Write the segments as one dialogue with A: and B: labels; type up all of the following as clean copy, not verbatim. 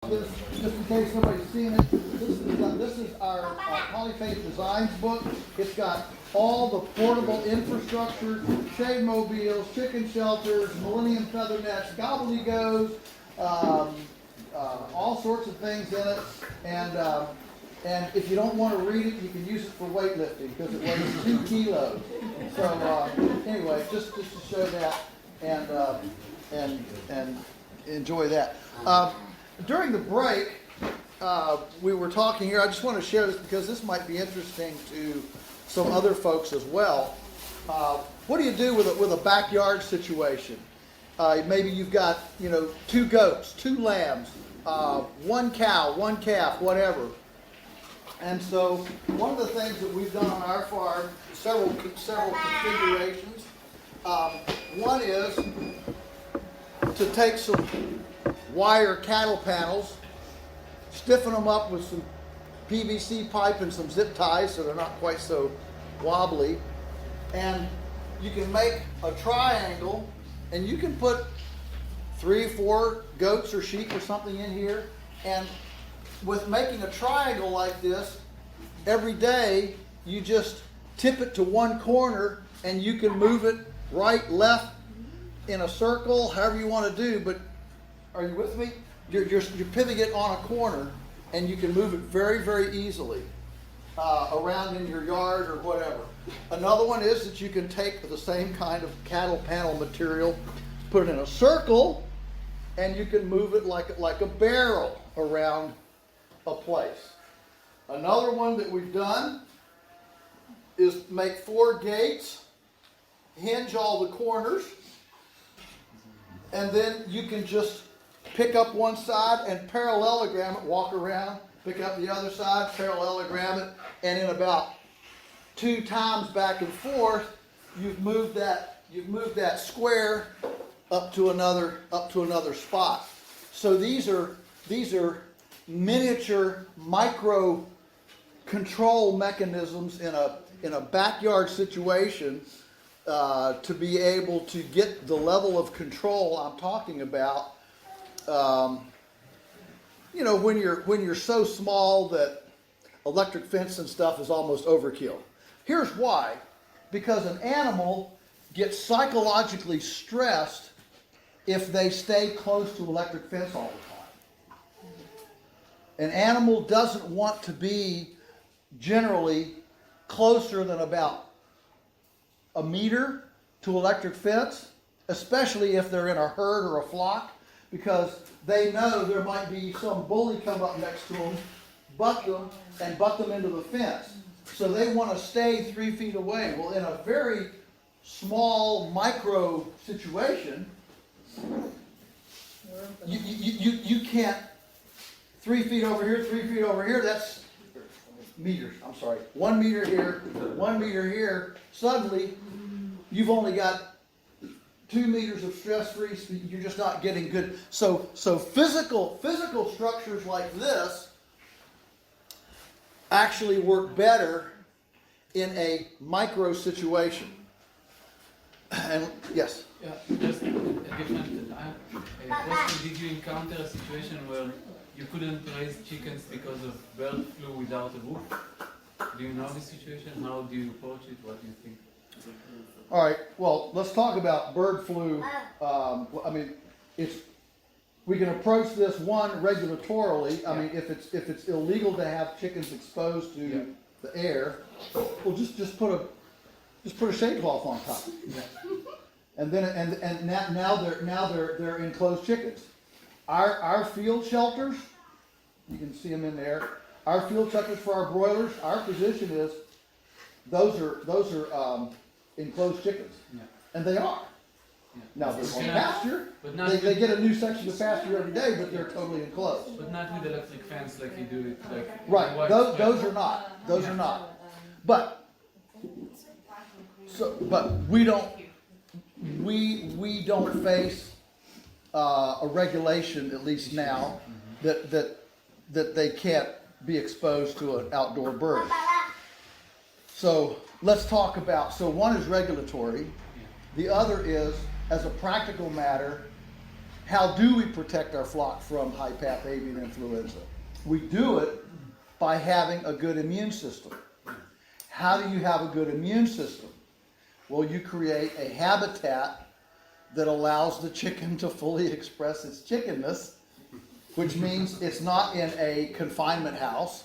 A: this, just in case nobody's seen it. This is our Polyfaith Designs book. It's got all the portable infrastructure, shade mobiles, chicken shelters, millennium feather nets, gobbledygos, all sorts of things in it. And if you don't want to read it, you can use it for weightlifting because it weighs 2 kilos. So anyway, just to show that and enjoy that. During the break, we were talking here. I just want to share this because this might be interesting to some other folks as well. What do you do with a backyard situation? Maybe you've got 2 goats, 2 lambs, 1 cow, 1 calf, whatever. And so one of the things that we've done on our farm, several configurations. One is to take some wire cattle panels, stiffen them up with some PVC pipe and some zip ties so they're not quite so wobbly. And you can make a triangle and you can put 3 or 4 goats or sheep or something in here. And with making a triangle like this, every day you just tip it to one corner and you can move it right, left, in a circle, however you want to do. But are you with me? You're pivoting it on a corner and you can move it very, very easily around in your yard or whatever. Another one is that you can take the same kind of cattle panel material, put it in a circle, and you can move it like a barrel around a place. Another one that we've done is make 4 gates, hinge all the corners, and then you can just pick up one side and parallelogram it, walk around, pick up the other side, parallelogram it, and in about 2 times back and forth, you've moved that square up to another spot. So these are miniature micro control mechanisms in a backyard situation to be able to get the level of control I'm talking about. When you're so small that electric fence and stuff is almost overkill. Here's why: because an animal gets psychologically stressed if they stay close to electric fence all the time. An animal doesn't want to be generally closer than about a meter to electric fence, especially if they're in a herd or a flock, because they know there might be some bully come up next to them, butt them into the fence. So they want to stay 3 feet away. Well, in a very small micro situation, you can't 3 feet over here, 3 feet over here, that's meters, I'm sorry. 1 meter here, 1 meter here. Suddenly, you've only got 2 meters of stress-free, you're just not getting good. So physical structures like this actually work better in a micro situation. And yes?
B: Yeah, just a different question. Did you encounter a situation where you couldn't raise chickens because of bird flu without a roof? Do you know the situation? How do you approach it? What do you think?
A: All right. Well, let's talk about bird flu. We can approach this regulatorily. I mean, if it's illegal to have chickens exposed to the air, well, just put a shade cloth on top.
B: Yeah.
A: And then now they're enclosed chickens. Our field shelters, you can see them in there. Our field shelters for our broilers, our position is those are enclosed chickens, and they are.
B: Yeah.
A: Now they're on pasture.
B: But not
A: they get a new section of pasture every day, but they're totally enclosed.
B: But not with electric fence like you do it like.
A: Right. Those are not. Those are not. But we don't face a regulation, at least now, that they can't be exposed to an outdoor bird. So let's talk about, one is regulatory, the other is, as a practical matter, how do we protect our flock from high-path avian influenza? We do it by having a good immune system. How do you have a good immune system? Well, you create a habitat that allows the chicken to fully express its chickenness, which means it's not in a confinement house.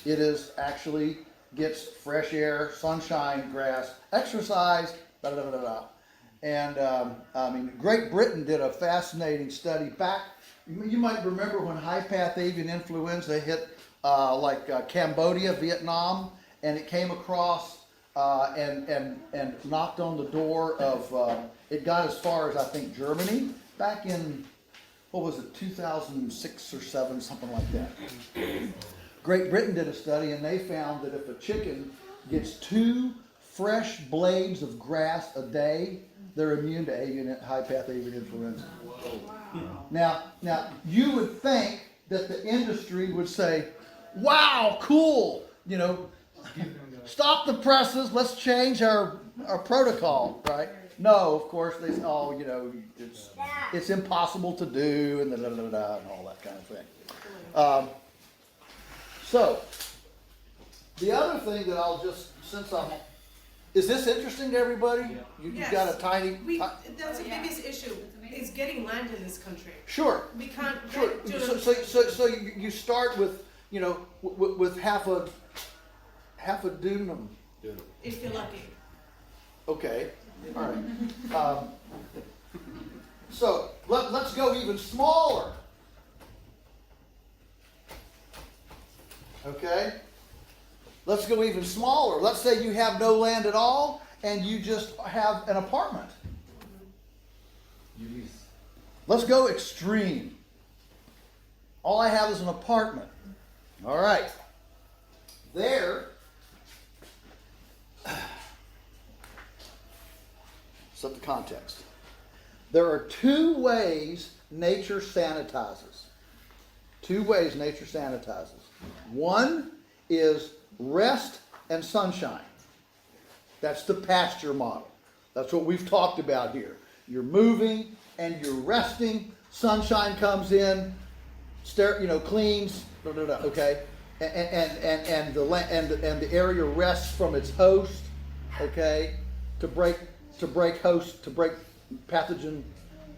A: It is actually gets fresh air, sunshine, grass, exercise, da da da da da. And I mean, Great Britain did a fascinating study back. You might remember when high-path avian influenza hit Cambodia, Vietnam, and it came across and knocked on the door of. It got as far as I think Germany back in what was it, 2006 or 7, something like that. Great Britain did a study and they found that if a chicken gets 2 fresh blades of grass a day, they're immune to high-path avian influenza. Wow. Now, you would think that the industry would say, wow, cool, you know, stop the presses, let's change our protocol, right? No, of course, they say, oh, you know, it's impossible to do, and and all that kind of thing. So, the other thing that I'll just, is this interesting to everybody? You've got a tiny...
C: That's the biggest issue, is getting land in this country.
A: Sure.
C: We can't
A: Sure. So you start with, you know, with half a dunum.
C: If you're lucky.
A: Okay. All right. So let's go even smaller. Okay? Let's go even smaller. Let's say you have no land at all and you just have an apartment. Let's go extreme. All I have is an apartment. All right. There. Set the context. There are 2 ways nature sanitizes. 2 ways nature sanitizes. One is rest and sunshine. That's the pasture model. That's what we've talked about here. You're moving and you're resting. Sunshine comes in, cleans, okay, and the area rests from its host, okay, to break pathogen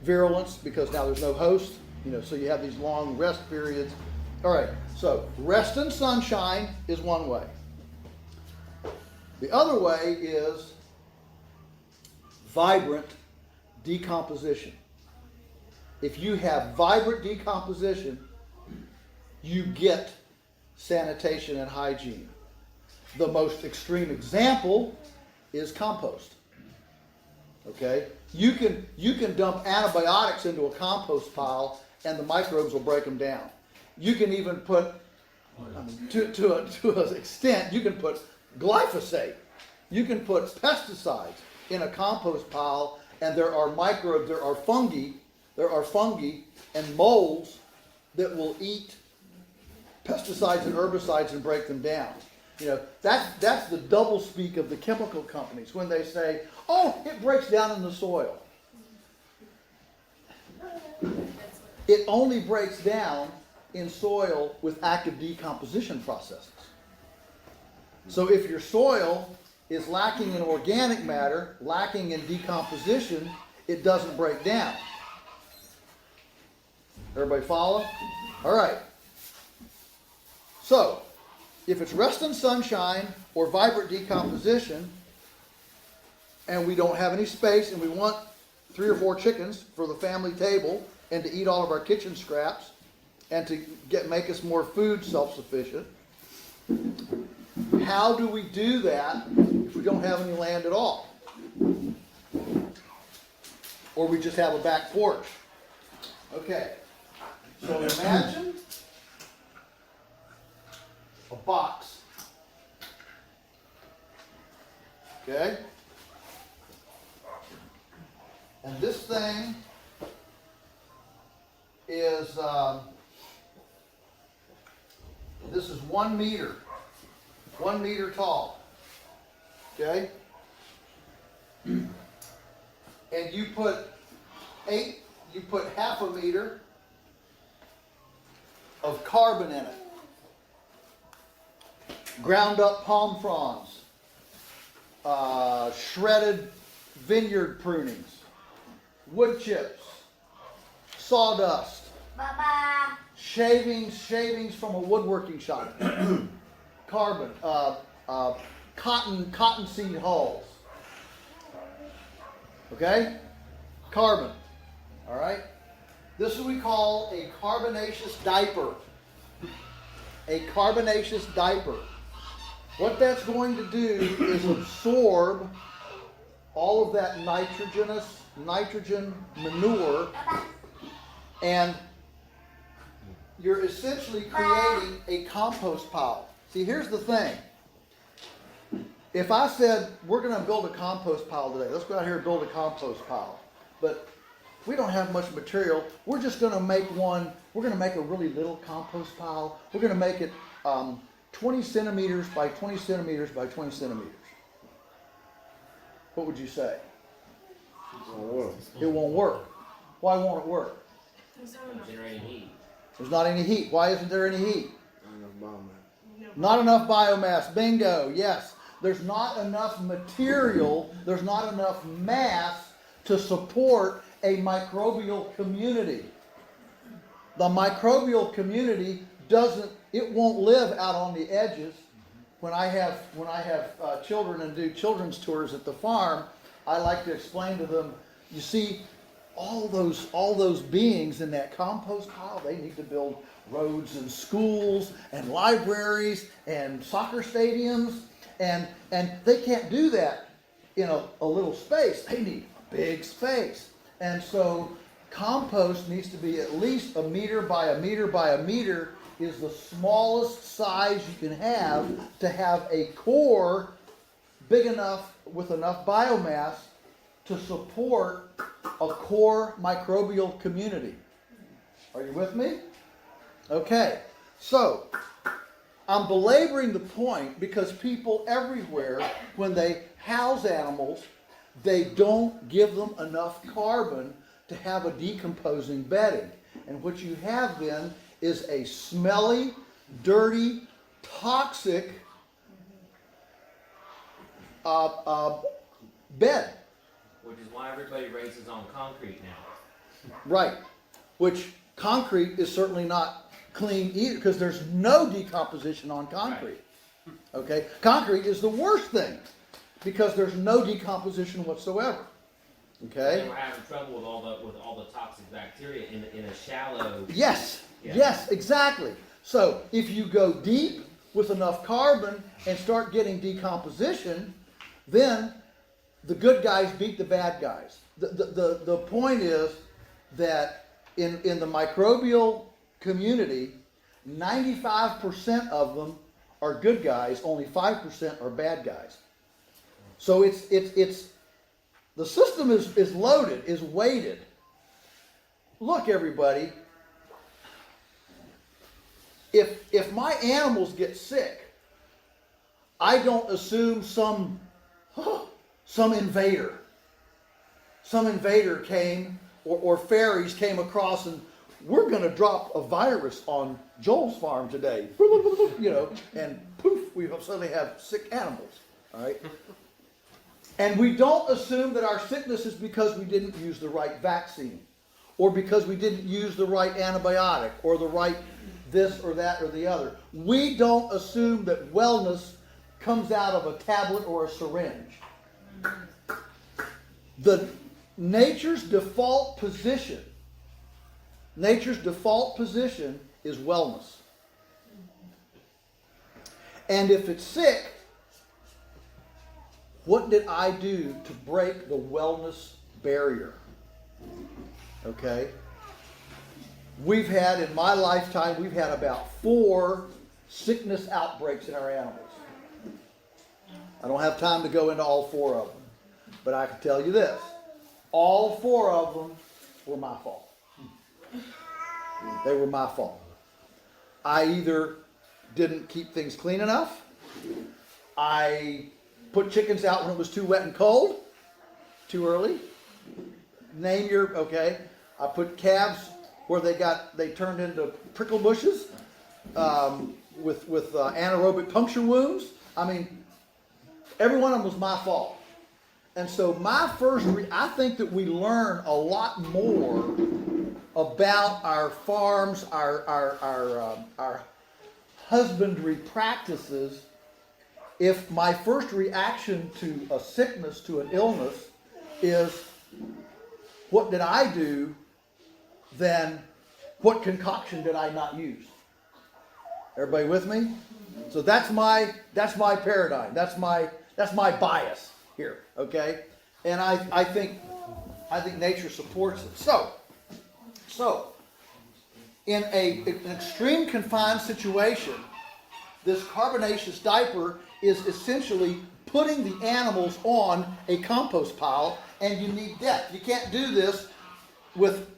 A: virulence, because now there's no host, so you have these long rest periods. All right, so rest and sunshine is one way. The other way is vibrant decomposition. If you have vibrant decomposition, you get sanitation and hygiene. The most extreme example is compost. Okay? You can dump antibiotics into a compost pile and the microbes will break them down. You can even put, to an extent, you can put glyphosate. You can put pesticides in a compost pile, and there are microbes, there are fungi and molds that will eat pesticides and herbicides and break them down. That's the double speak of the chemical companies when they say, oh, it breaks down in the soil. It only breaks down in soil with active decomposition processes. So if your soil is lacking in organic matter, lacking in decomposition, it doesn't break down. Everybody follow? All right. So, if it's rest and sunshine or vibrant decomposition, and we don't have any space and we want 3 or 4 chickens for the family table and to eat all of our kitchen scraps and to make us more food self-sufficient, how do we do that if we don't have any land at all? Or we just have a back porch? Okay, so imagine a box. Okay? And this thing is, this is 1 meter. 1 meter tall. Okay? And you put 8 you put half a meter of carbon in it. Ground up palm fronds, shredded vineyard prunings, wood chips, sawdust, shavings from a woodworking shop, carbon, cotton seed hulls. Okay? Carbon. All right? This is what we call a carbonaceous diaper. A carbonaceous diaper. What that's going to do is absorb all of that nitrogen manure, and you're essentially creating a compost pile. See, here's the thing. If I said, we're going to build a compost pile today, let's go out here and build a compost pile. But we don't have much material. We're just going to make one. We're going to make a really little compost pile. We're going to make it 20 centimeters by 20 centimeters by 20 centimeters. What would you say?
D: It won't work.
A: It won't work. Why won't it work?
E: Generating heat.
A: There's not any heat. Why isn't there any heat?
D: Not enough biomass.
A: Not enough biomass. Bingo. Yes. There's not enough material. There's not enough mass to support a microbial community. The microbial community won't live out on the edges. When I have children and do children's tours at the farm, I like to explain to them, you see, all those beings in that compost pile, they need to build roads and schools and libraries and soccer stadiums, and they can't do that in a little space. They need a big space. And so compost needs to be at least a meter by a meter by a meter, is the smallest size you can have to have a core big enough with enough biomass to support a core microbial community. Are you with me? Okay, so I'm belaboring the point because people everywhere, when they house animals, they don't give them enough carbon to have a decomposing bedding. And what you have then is a smelly, dirty, toxic bed.
E: Which is why everybody races on concrete now.
A: Right. Which concrete is certainly not clean either, because there's no decomposition on concrete. Right. Okay? Concrete is the worst thing because there's no decomposition whatsoever. Okay?
E: And we're having trouble with all the toxic bacteria in a shallow.
A: Yes.
E: Yeah.
A: Yes, exactly. So if you go deep with enough carbon and start getting decomposition, then the good guys beat the bad guys. The point is that in the microbial community, 95% of them are good guys, only 5% are bad guys. So it's the system is loaded, is weighted. Look, everybody, if my animals get sick, I don't assume some invader came, or fairies came across and we're going to drop a virus on Joel's farm today, and poof, we suddenly have sick animals, all right? And we don't assume that our sickness is because we didn't use the right vaccine, or because we didn't use the right antibiotic, or the right this or that or the other. We don't assume that wellness comes out of a tablet or a syringe. Nature's default position is wellness. And if it's sick, what did I do to break the wellness barrier? Okay? In my lifetime, we've had about 4 sickness outbreaks in our animals. I don't have time to go into all 4 of them. But I can tell you this. All 4 of them were my fault. They were my fault. I either didn't keep things clean enough. I put chickens out when it was too wet and cold. Too early. Okay. I put calves where they turned into prickle bushes with anaerobic puncture wounds. I mean, every one of them was my fault. And so I think that we learn a lot more about our farms, our husbandry practices, if my first reaction to a sickness, to an illness, is what did I do, then what concoction did I not use? Everybody with me? So that's my paradigm. That's my bias here. Okay, and I think nature supports it. So in an extreme confined situation, this carbonaceous diaper is essentially putting the animals on a compost pile, and you need depth. You can't do this with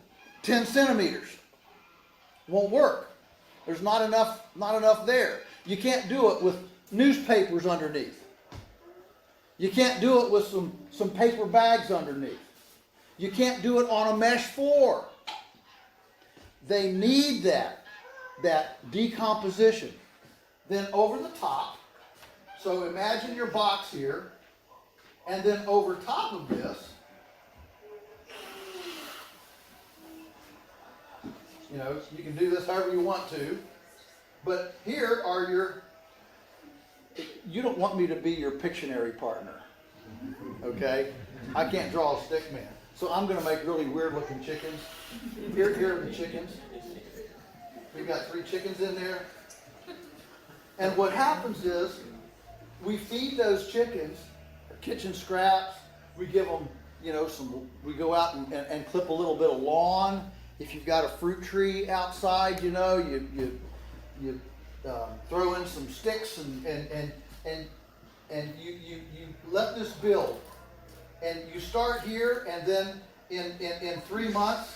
A: 10 centimeters. Won't work. There's not enough there. You can't do it with newspapers underneath. You can't do it with some paper bags underneath. You can't do it on a mesh floor. They need that decomposition. Then over the top, so imagine your box here, and then over top of this, you can do this however you want to, but here are you don't want me to be your Pictionary partner, okay? I can't draw a stick man, so I'm going to make really weird looking chickens. Here are the chickens. We've got 3 chickens in there. And what happens is, we feed those chickens kitchen scraps. We give them, we go out and clip a little bit of lawn. If you've got a fruit tree outside, you throw in some sticks and you let this build. And you start here, and then in 3 months,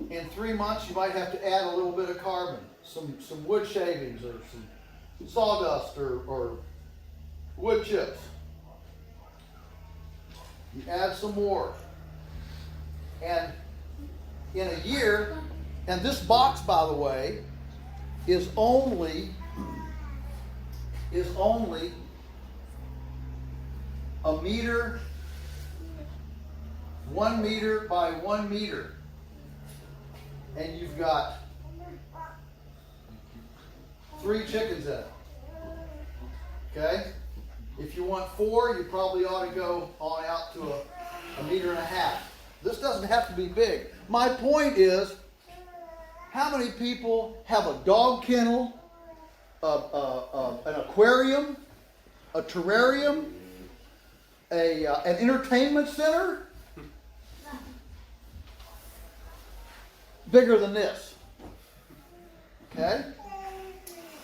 A: you might have to add a little bit of carbon, some wood shavings or some sawdust or wood chips. You add some more. And in a year, and this box, by the way, is only a meter, 1 meter by 1 meter. And you've got 3 chickens in it. Okay? If you want 4, you probably ought to go on out to a meter and a half. This doesn't have to be big. My point is, how many people have a dog kennel, an aquarium, a terrarium, an entertainment center? Bigger than this. Okay?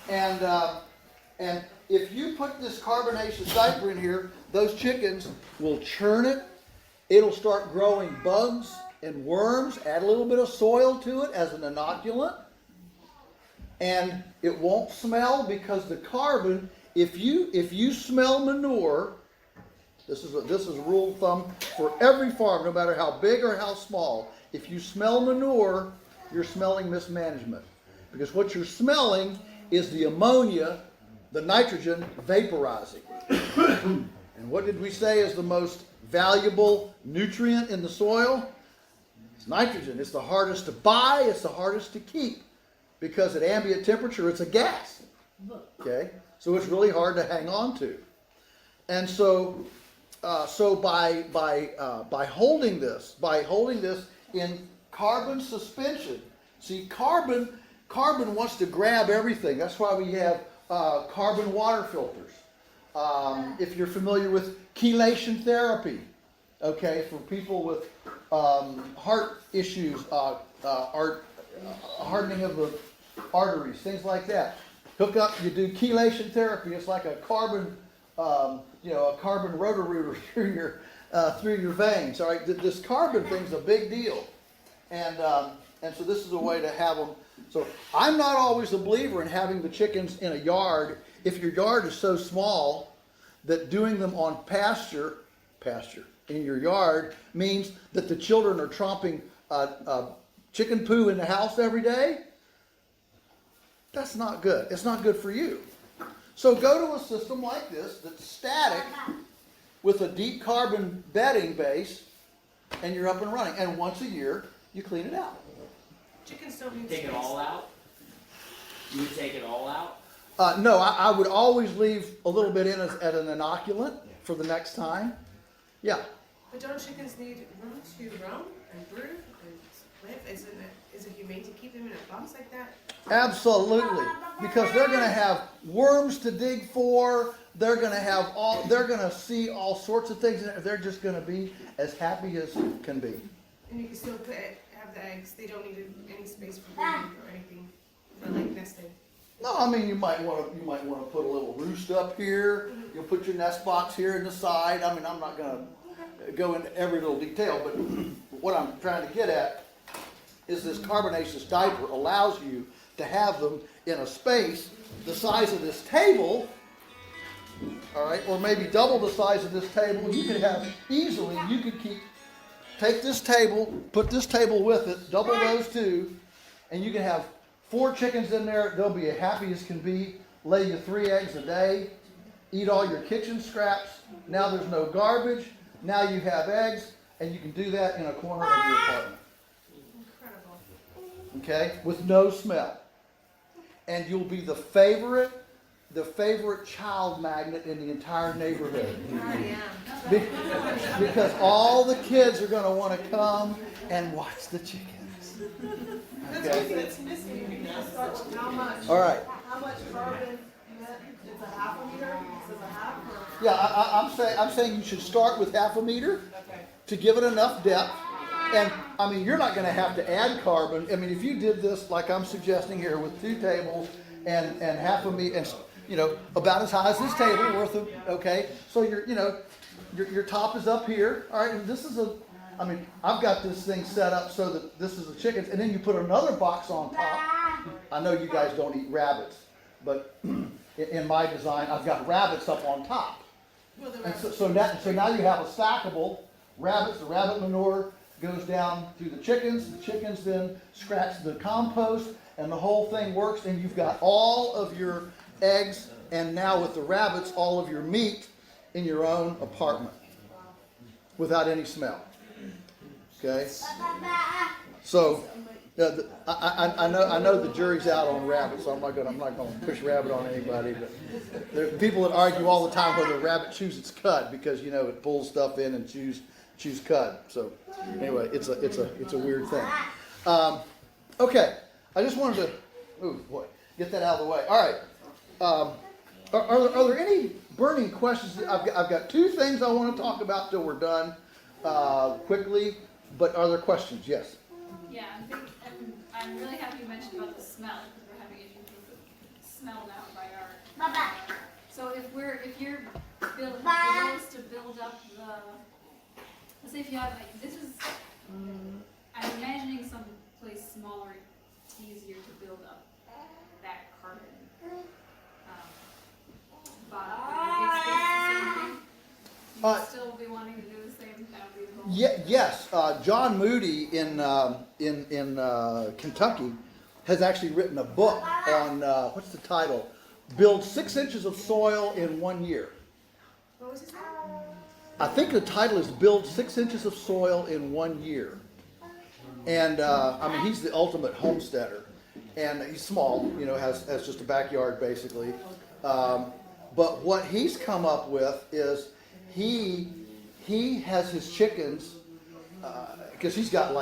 A: And if you put this carbonaceous diaper in here, those chickens will churn it. It'll start growing bugs and worms. Add a little bit of soil to it as an inoculant. And it won't smell, because the carbon, if you smell manure, this is a rule of thumb for every farm, no matter how big or how small. If you smell manure, you're smelling mismanagement. Because what you're smelling is the ammonia, the nitrogen, vaporizing. And what did we say is the most valuable nutrient in the soil? It's nitrogen. It's the hardest to buy. It's the hardest to keep. Because at ambient temperature, it's a gas. Okay? So it's really hard to hang on to. And so by holding this in carbon suspension, see, carbon wants to grab everything. That's why we have carbon water filters. If you're familiar with chelation therapy, okay, for people with heart issues, hardening of the arteries, things like that. Hook up, you do chelation therapy. It's like a carbon, a carbon rotor-rooter through your veins. All right, this carbon thing's a big deal, and so this is a way to have them. So I'm not always a believer in having the chickens in a yard if your yard is so small that doing them on pasture, in your yard means that the children are tromping chicken poo in the house every day, that's not good. It's not good for you. So go to a system like this that's static with a deep carbon bedding base, and you're up and running. And once a year, you clean it out.
C: Chickens don't need
E: Take
C: space.
E: it all out? You would take it all out?
A: No, I would always leave a little bit in as an inoculant for the next time. Yeah.
C: But don't chickens need room to roam and brood and live? Is it humane to keep them in a box like that?
A: Absolutely, because they're going to have worms to dig for. They're going to see all sorts of things, and they're just going to be as happy as can be.
C: And you can still have the eggs. They don't need any space for brooding or anything for like nesting.
A: No, I mean you might want to put a little roost up here. You'll put your nest box here in the side. I mean, I'm not going to go into every little detail, but what I'm trying to get at is this carbonaceous diaper allows you to have them in a space the size of this table, all right, or maybe double the size of this table. You could have easily, take this table, put this table with it, double those two, and you can have 4 chickens in there. They'll be as happy as can be, lay you 3 eggs a day, eat all your kitchen scraps. Now there's no garbage. Now you have eggs, and you can do that in a corner of your apartment.
C: Incredible.
A: Okay, with no smell. And you'll be the favorite child magnet in the entire neighborhood.
C: I am.
A: Because all the kids are going to want to come and watch the chickens.
C: That's
A: Okay.
C: one thing that's missing.
F: How much?
A: All right.
F: How much carbon? It's a half a meter? Is it a half or?
A: Yeah, I'm saying you should start with half a meter
F: Okay.
A: to give it enough depth. And I mean, you're not going to have to add carbon. I mean, if you did this like I'm suggesting here with 2 tables and half a meter, and about as high as this table worth of, okay. So your top is up here, all right. And this is I've got this thing set up so that this is the chickens, and then you put another box on top. I know you guys don't eat rabbits, but in my design, I've got rabbits up on top.
C: Well, the
A: And
C: rabbits-
A: so now you have a stackable rabbits. The rabbit manure goes down to the chickens. The chickens then scratch the compost, and the whole thing works. And you've got all of your eggs, and now with the rabbits, all of your meat in your own apartment without any smell. Okay. So I know the jury's out on rabbits, so I'm not going to push rabbit on anybody. But there are people that argue all the time whether a rabbit chews its cud because it pulls stuff in and chews cud. So anyway, it's a weird thing. Okay, I just wanted to get that out of the way. All right. Are there any burning questions? I've got 2 things I want to talk about till we're done quickly. But are there questions? Yes.
G: Yeah, I'm really happy you mentioned about the smell because we're having issues with the smell now by our. So if you're the goal is to build up let's say if you have I'm imagining some place smaller, easier to build up that carbon. But if it's the same thing, you'd still be wanting to do the same. That would be the goal.
A: Yes. John Moody in Kentucky has actually written a book on what's the title? Build 6 inches of soil in 1 year.
C: What was his name?
A: I think the title is Build 6 inches of soil in 1 year. And he's the ultimate homesteader, and he's small. Has just a backyard basically. But what he's come up with is he has his chickens, because he's got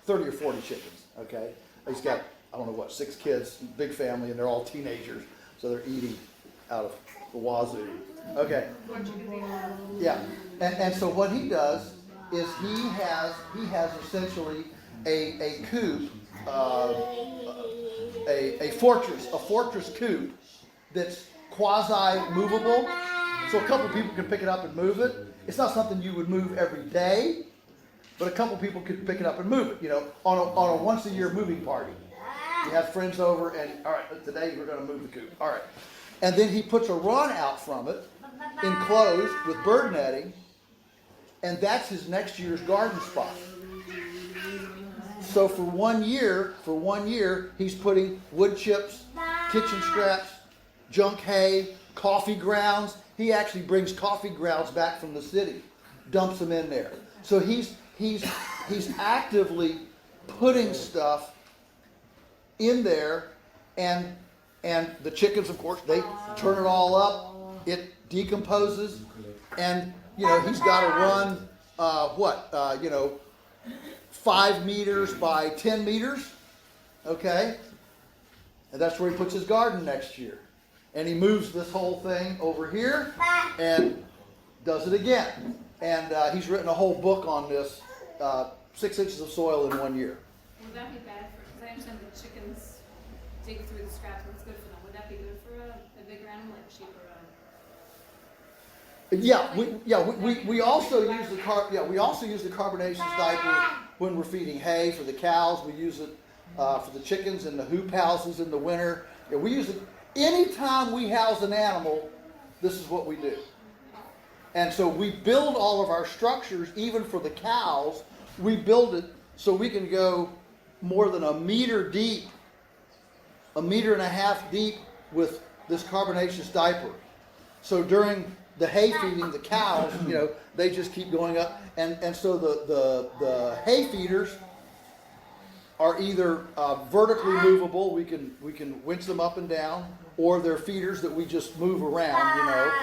A: 30 or 40 chickens, okay? He's got, 6 kids, big family, and they're all teenagers, so they're eating out of the wazoo. Okay, yeah, and so what he does is he has essentially a coop, a fortress coop that's quasi-movable. So a couple people can pick it up and move it. It's not something you would move every day, but a couple people could pick it up and move it, on a once a year moving party. You have friends over and, all right, today we're going to move the coop. All right. And then he puts a run out from it, enclosed with bird netting, and that's his next year's garden spot. So for 1 year, he's putting wood chips, kitchen scraps, junk hay, coffee grounds. He actually brings coffee grounds back from the city, dumps them in there. So he's actively putting stuff in there, and the chickens, of course, they turn it all up. It decomposes, and he's got to run 5 meters by 10 meters, okay? And that's where he puts his garden next year. And he moves this whole thing over here and does it again. And he's written a whole book on this, 6 inches of soil in 1 year.
G: Would that be bad for, because I understand the chickens dig through the scraps and it's good for them. Would that be good for a bigger animal like sheep or
A: we also use the carbonaceous diaper when we're feeding hay for the cows. We use it for the chickens in the hoop houses in the winter. Yeah, we use it anytime we house an animal. This is what we do. And so we build all of our structures, even for the cows. We build it so we can go more than 1 meter deep, 1.5 meters deep with this carbonaceous diaper. So during the hay feeding, the cows, they just keep going up, and so the hay feeders are either vertically movable, we can winch them up and down, or they're feeders that we just move around,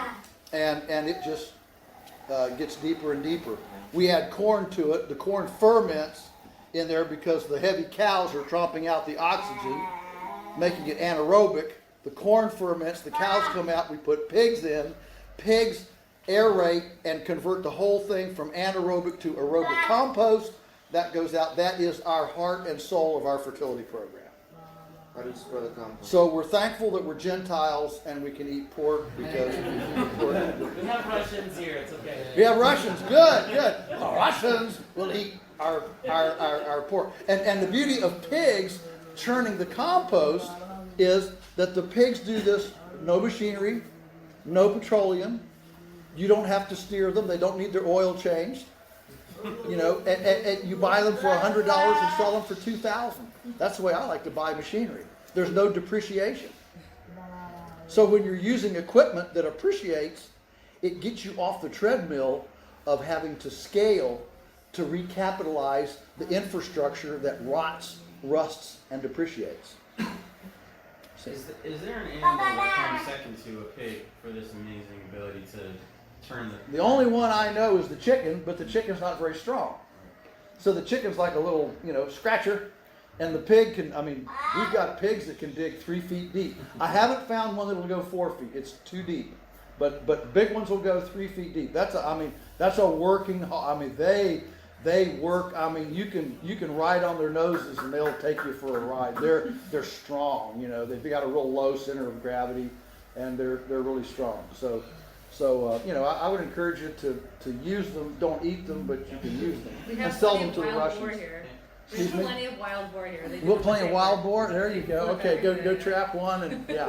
A: and it just gets deeper and deeper. We add corn to it. The corn ferments in there because the heavy cows are tromping out the oxygen, making it anaerobic. The corn ferments, the cows come out, we put pigs in. Pigs aerate and convert the whole thing from anaerobic to aerobic compost. That goes out. That is our heart and soul of our fertility program.
D: How do you spell the compost?
A: So we're thankful that we're Gentiles and we can eat pork because we eat pork.
E: We have Russians here, it's okay.
A: We have Russians. Good. The Russians will eat our pork. And the beauty of pigs churning the compost is that the pigs do this, no machinery, no petroleum. You don't have to steer them. They don't need their oil changed. And you buy them for $100 and sell them for $2,000. That's the way I like to buy machinery. There's no depreciation. So when you're using equipment that appreciates, it gets you off the treadmill of having to scale to recapitalize the infrastructure that rots, rusts, and depreciates.
E: Is there an animal that comes second to a pig for this amazing ability to turn
A: The only one I know is the chicken, but the chicken's not very strong. So the chicken's like a little, scratcher, and the pig can, we've got pigs that can dig 3 feet deep. I haven't found one that'll go 4 feet. It's too deep. But big ones will go 3 feet deep. That's a working, they work, you can ride on their noses and they'll take you for a ride. They're strong, they've got a real low center of gravity and they're really strong. So I would encourage you to use them. Don't eat them, but you can use them.
F: We have
A: and sell
F: plenty
A: them to
F: of
A: the
F: wild boar
A: Russians.
F: here.
A: Excuse
F: There's
A: me?
F: plenty of wild boar here. They do
A: We'll
F: the
A: play a
F: same
A: wild
F: thing.
A: boar. There you go. Okay, go trap one and yeah.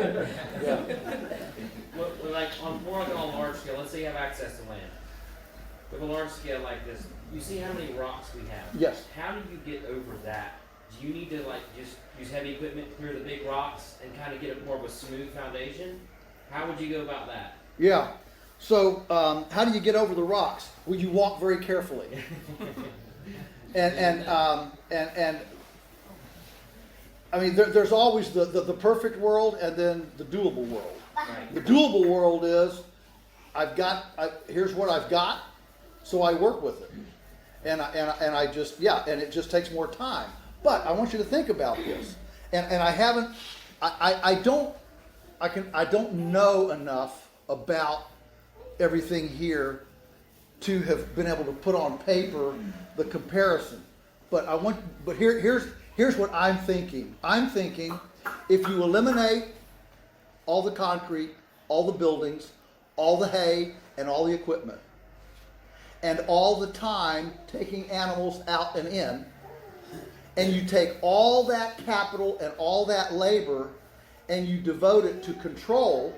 E: Well, like on more like on a large scale, let's say you have access to land. With a large scale like this, you see how many rocks we have.
A: Yes.
E: How do you get over that? Do you need to just use heavy equipment, clear the big rocks, and kind of get a more of a smooth foundation? How would you go about that?
A: Yeah. So how do you get over the rocks? Well, you walk very carefully. and there's always the perfect world and then the doable world.
E: Right.
A: The doable world is here's what I've got, so I work with it, and it just takes more time. But I want you to think about this, and I don't know enough about everything here to have been able to put on paper the comparison. But here's what I'm thinking. I'm thinking if you eliminate all the concrete, all the buildings, all the hay, and all the equipment, and all the time taking animals out and in, and you take all that capital and all that labor and you devote it to control,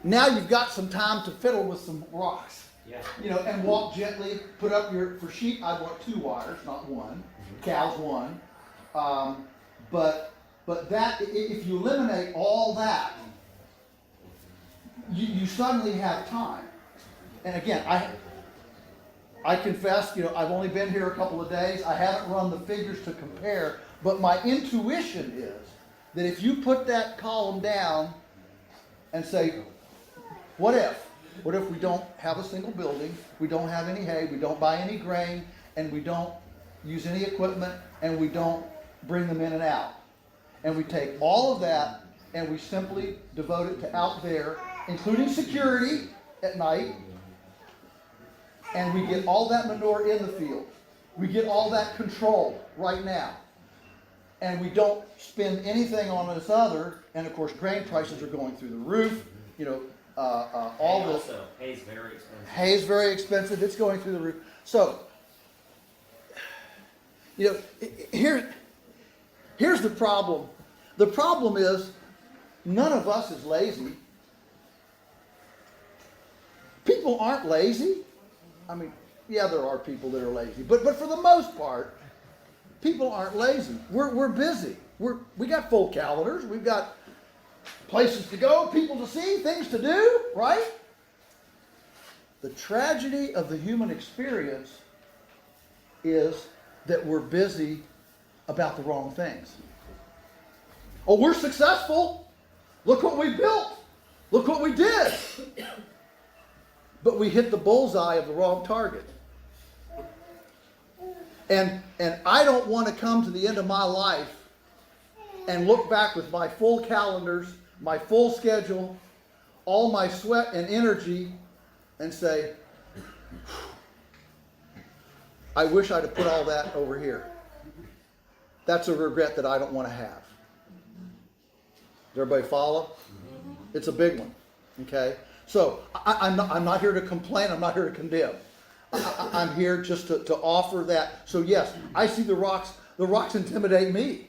A: now you've got some time to fiddle with some rocks.
E: Yeah.
A: You know, and walk gently, put up for sheep, I want 2 wires, not 1. Cows 1. But that, if you eliminate all that, you suddenly have time. And again, I confess, you know, I've only been here a couple of days. I haven't run the figures to compare, but my intuition is that if you put that column down and say, what if? What if we don't have a single building, we don't have any hay, we don't buy any grain, and we don't use any equipment, and we don't bring them in and out? And we take all of that and we simply devote it to out there, including security at night, and we get all that manure in the field. We get all that control right now. And we don't spend anything on this other, and of course grain prices are going through the roof, you know, all this.
E: Also, hay's very expensive.
A: Hay is very expensive. It's going through the roof. So, you know, here's the problem. The problem is none of us is lazy. People aren't lazy. I mean, yeah, there are people that are lazy, but for the most part, people aren't lazy. We're busy. We got full calendars. We've got places to go, people to see, things to do, right? The tragedy of the human experience is that we're busy about the wrong things. Oh, we're successful. Look what we built. Look what we did. But we hit the bullseye of the wrong target. And I don't want to come to the end of my life and look back with my full calendars, my full schedule, all my sweat and energy, and say, I wish I'd have put all that over here. That's a regret that I don't want to have. Does everybody follow? It's a big one. Okay? So I'm not here to complain. I'm not here to condemn. I'm here just to offer that. So yes, I see the rocks. The rocks intimidate me.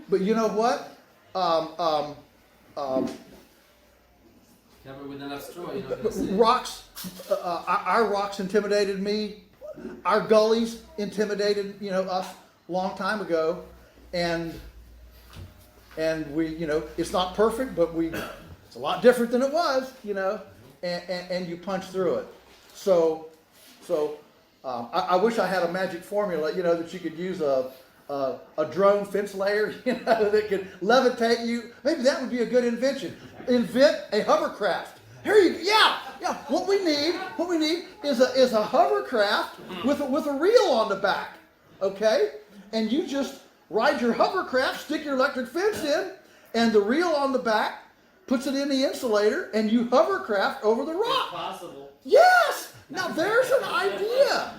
A: But you know what?
B: Never with enough straw, you know.
A: Rocks. Our rocks intimidated me. Our gullies intimidated us a long time ago, and we it's not perfect, but it's a lot different than it was, and you punch through it. So I wish I had a magic formula, that you could use a drone fence layer, that could levitate you. Maybe that would be a good invention. Invent a hovercraft. Here you go. Yeah. What we need is a hovercraft with a reel on the back. Okay? And you just ride your hovercraft, stick your electric fence in, and the reel on the back puts it in the insulator, and you hovercraft over the rock.
E: It's possible.
A: Yes! Now there's an idea.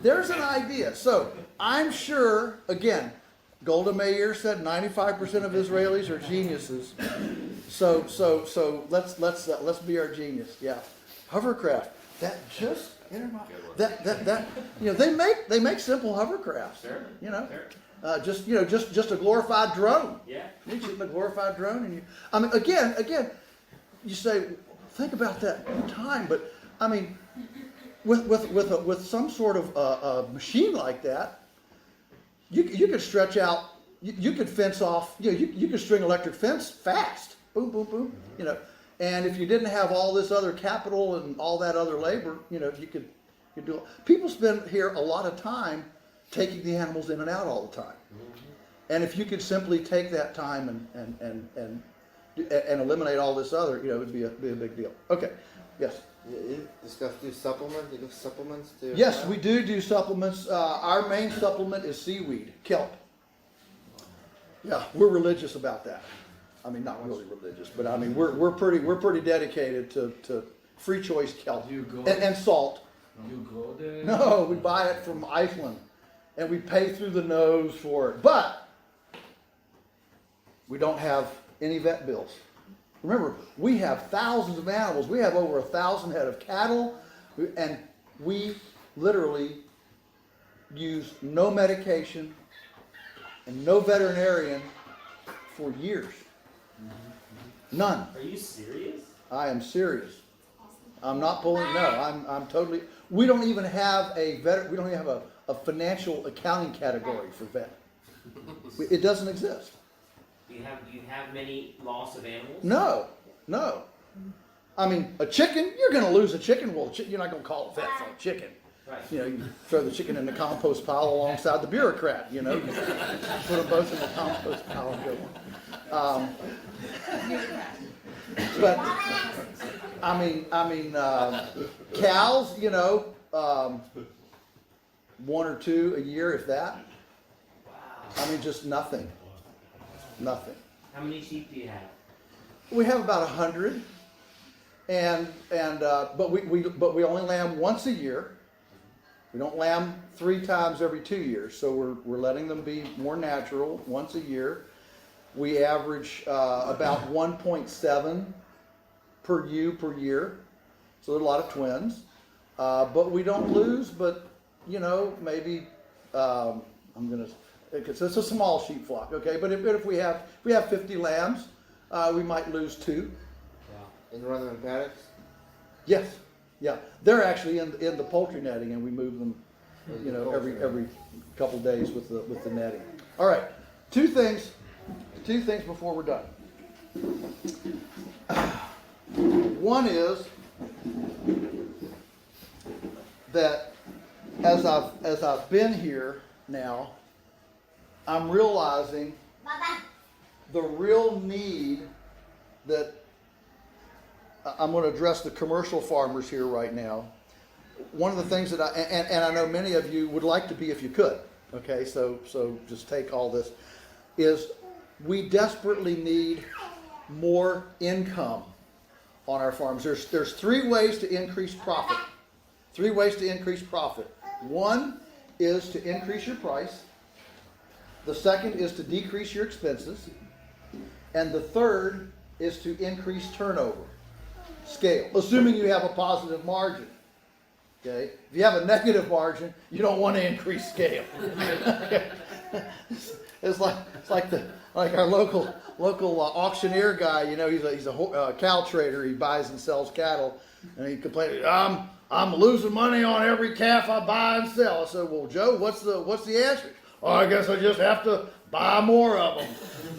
A: There's an idea. So I'm sure, again, Golda Meir said 95% of Israelis are geniuses. So let's be our genius. Yeah, hovercraft. That just they make simple hovercrafts.
E: Sure.
A: Just a glorified drone.
E: Yeah.
A: You're shooting a glorified drone, and again, you say, think about that time, but I mean, with some sort of a machine like that, you could stretch out. You could fence off. You could string electric fence fast. Boom, boom, boom. And if you didn't have all this other capital and all that other labor, you could do it. People spend here a lot of time taking the animals in and out all the time. And if you could simply take that time and eliminate all this other, it would be a big deal. Okay. Yes.
D: You discussed supplements. You give supplements to.
A: Yes, we do supplements. Our main supplement is seaweed, kelp. Yeah, we're religious about that. I mean, not really religious, but I mean we're pretty dedicated to free choice kelp
B: Do you grow
A: and salt.
B: You grow the...
A: No, we buy it from Iceland, and we pay through the nose for it. But we don't have any vet bills. Remember, we have thousands of animals. We have over 1,000 head of cattle, and we literally use no medication and no veterinarian for years. None.
E: Are you serious?
A: I am serious. I'm not pulling, no, I'm totally, we don't even have we don't even have a financial accounting category for vet. It doesn't exist.
E: Do you have many loss of animals?
A: No, no. I mean, a chicken, you're gonna lose a chicken, well, you're not gonna call a vet for a chicken.
E: Right.
A: You know, you throw the chicken in the compost pile alongside the bureaucrat, you know, you put them both in the compost pile and go on. But, I mean, cows, you know, 1 or 2 a year, if that. I mean, just nothing. Nothing.
E: How many sheep do you have?
A: We have about 100, but we only lamb once a year. We don't lamb 3 times every 2 years, so we're letting them be more natural once a year. We average about 1.7 per ewe per year, so there are a lot of twins. But we don't lose, but you know, maybe it's a small sheep flock, okay. But if we have 50 lambs, we might lose 2.
E: Wow.
D: And you run them in paddocks?
A: Yes, yeah, they're actually in the poultry netting, and we move them, you know, every couple days with the netting. All right, two things before we're done. One is that as I've been here now, I'm realizing the real need that I'm going to address the commercial farmers here right now. One of the things that and I know many of you would like to be if you could. Okay, so just take all this. Is we desperately need more income on our farms. There's 3 ways to increase profit. 3 ways to increase profit. One is to increase your price. The second is to decrease your expenses. And the third is to increase turnover. Scale, assuming you have a positive margin. Okay? If you have a negative margin, you don't want to increase scale. It's like our local auctioneer guy. You know, he's a cow trader. He buys and sells cattle, and he complains, I'm losing money on every calf I buy and sell. I said, well, Joe, what's the answer? Oh, I guess I just have to buy more of them.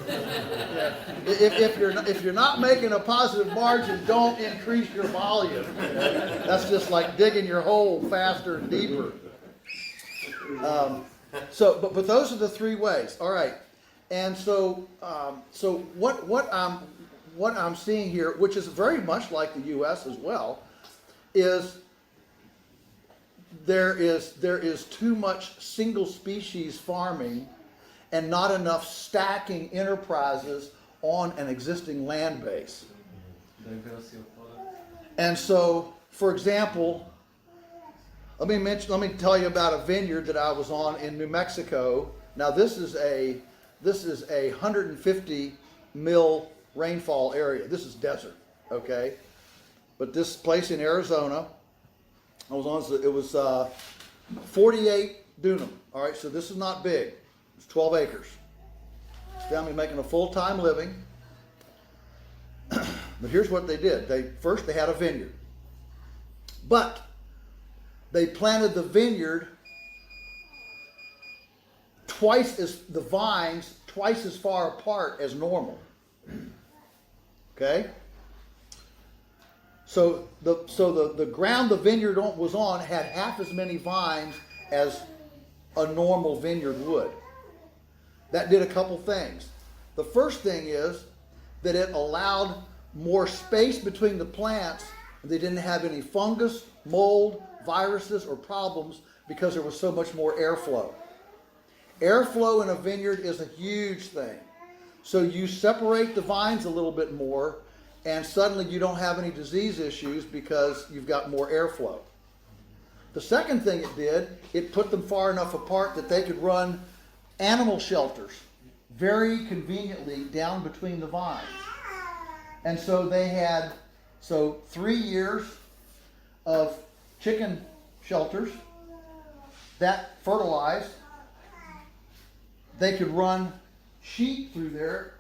A: Yeah. If you're not making a positive margin, don't increase your volume. You know? That's just like digging your hole faster and deeper. But those are the 3 ways. All right, and so what I'm seeing here, which is very much like the U.S. as well, is there is too much single species farming and not enough stacking enterprises on an existing land base.
B: Diversity of products.
A: And so, for example, let me tell you about a vineyard that I was on in New Mexico. Now this is a 150 mil rainfall area. This is desert, okay? But this place in Arizona, I was on, it was 48 dunam. All right, so this is not big. It's 12 acres. It's family making a full-time living. But here's what they did. They had a vineyard. But they planted the vineyard twice as far apart as normal. Okay? So the ground the vineyard was on had half as many vines as a normal vineyard would. That did a couple things. The first thing is that it allowed more space between the plants. They didn't have any fungus, mold, viruses, or problems because there was so much more airflow. Airflow in a vineyard is a huge thing. So you separate the vines a little bit more, and suddenly you don't have any disease issues because you've got more airflow. The second thing it did, it put them far enough apart that they could run animal shelters very conveniently down between the vines. And so they had 3 years of chicken shelters that fertilized. They could run sheep through there.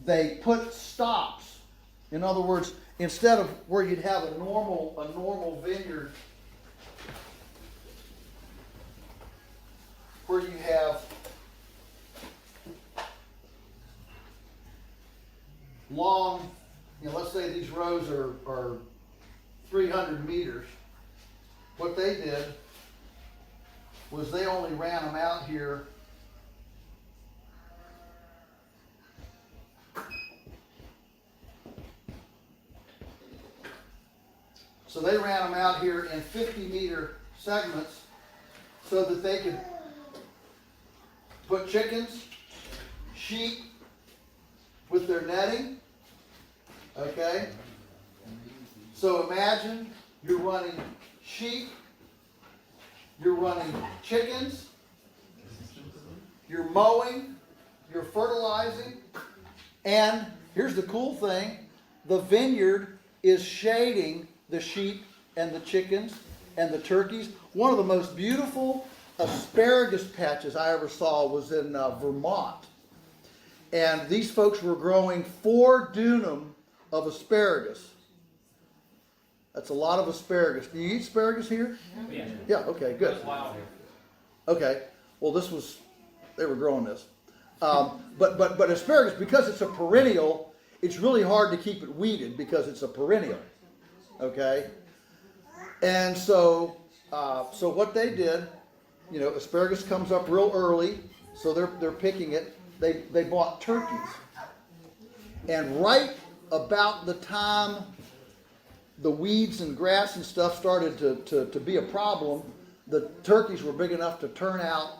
A: They put stops. In other words, instead of where you'd have a normal vineyard, where you have long, let's say these rows are 300 meters. What they did was they only ran them out here so they ran them out here in 50-meter segments so that they could put chickens, sheep with their netting. Okay? So imagine you're running sheep, you're running chickens, you're mowing, you're fertilizing, and here's the cool thing, the vineyard is shading the sheep and the chickens and the turkeys. One of the most beautiful asparagus patches I ever saw was in Vermont. And these folks were growing 4 dunam of asparagus. That's a lot of asparagus. Do you eat asparagus here?
E: Yeah.
A: Yeah, okay, good.
E: It's wild here.
A: Okay, well they were growing this. But asparagus, because it's a perennial, it's really hard to keep it weeded because it's a perennial. Okay? And so what they did, asparagus comes up real early, so they're picking it. They bought turkeys. And right about the time the weeds and grass and stuff started to be a problem, the turkeys were big enough to turn out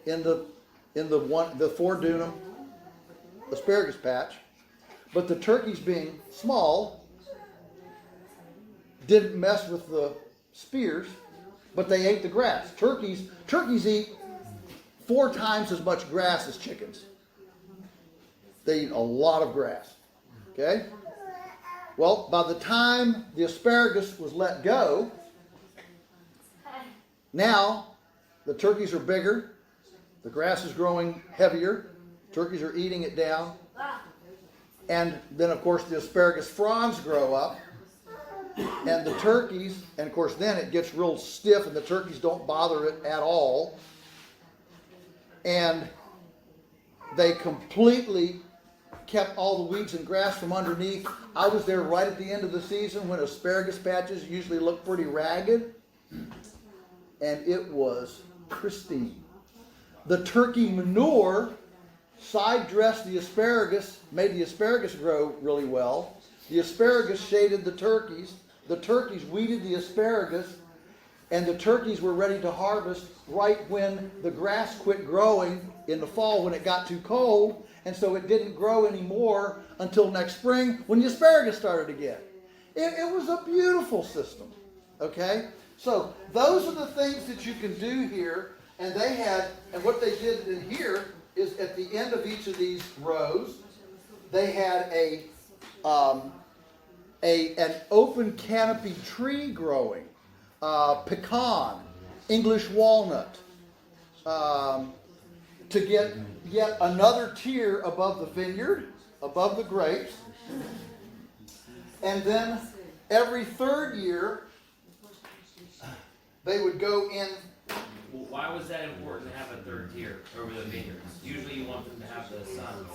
A: in the 4 dunam asparagus patch. But the turkeys, being small, didn't mess with the spears, but they ate the grass. Turkeys eat 4 times as much grass as chickens. They eat a lot of grass. Okay? Well, by the time the asparagus was let go, now the turkeys are bigger, the grass is growing heavier, turkeys are eating it down, and then of course the asparagus fronds grow up, and the turkeys, and of course then it gets real stiff and the turkeys don't bother it at all, and they completely kept all the weeds and grass from underneath. I was there right at the end of the season when asparagus patches usually look pretty ragged, and it was pristine. The turkey manure side dressed the asparagus, made the asparagus grow really well. The asparagus shaded the turkeys weeded the asparagus, and the turkeys were ready to harvest right when the grass quit growing in the fall when it got too cold, and so it didn't grow anymore until next spring when the asparagus started again. It was a beautiful system, okay? So those are the things that you can do here, and what they did in here is at the end of each of these rows, they had an open canopy tree growing, pecan, English walnut, to get yet another tier above the vineyard, above the grapes. And then every 3rd year, they would go in.
E: Well, why was that important to have a 3rd tier over the vineyards? Usually you want them to have the sun.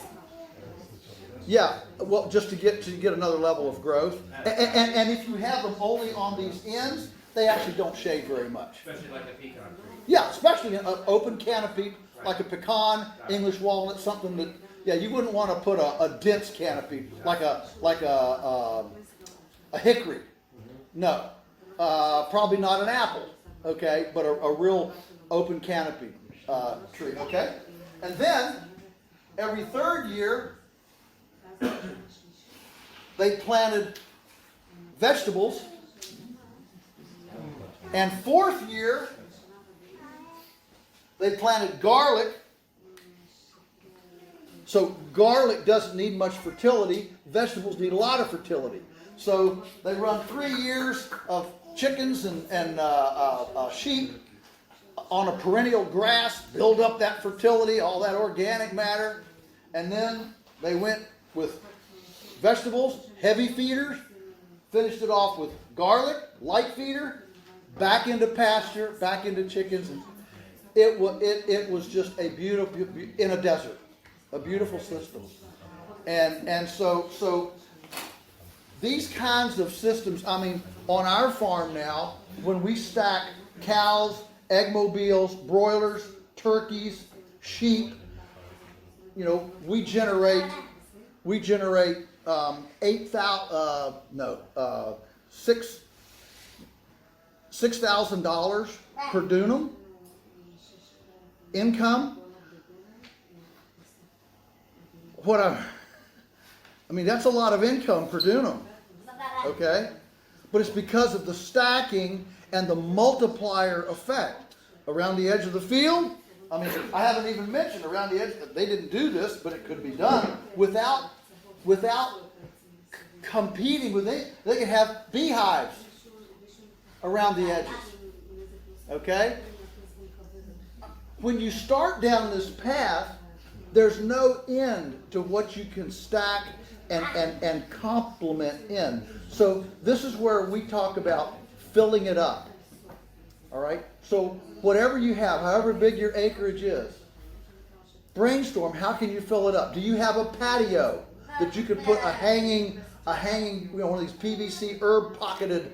A: Yeah, well, just to get another level of growth. And if you have them only on these ends, they actually don't shade very much.
E: Especially like a pecan tree.
A: Yeah, especially an open canopy, like a pecan, English walnut, something that, you wouldn't want to put a dense canopy, like a hickory. No, probably not an apple, okay, but a real open canopy tree, okay? And then, every 3rd year, they planted vegetables, and 4th year, they planted garlic. So garlic doesn't need much fertility. Vegetables need a lot of fertility. So they run 3 years of chickens and sheep on a perennial grass, build up that fertility, all that organic matter, and then they went with vegetables, heavy feeders, finished it off with garlic, light feeder, back into pasture, back into chickens. And it was just a beautiful, in a desert, a beautiful system. And so these kinds of systems, I mean, on our farm now, when we stack cows, egg mobiles, broilers, turkeys, sheep, you know, we generate $6,000 per dunum income. I mean, that's a lot of income per dunum. Okay? But it's because of the stacking and the multiplier effect. Around the edge of the field, I mean, I haven't even mentioned around the edge, they didn't do this, but it could be done without competing with it. They could have beehives around the edges. Okay? When you start down this path, there's no end to what you can stack and complement in. So this is where we talk about filling it up. All right? So whatever you have, however big your acreage is, brainstorm, how can you fill it up? Do you have a patio that you could put a hanging, you know, one of these PVC herb pocketed,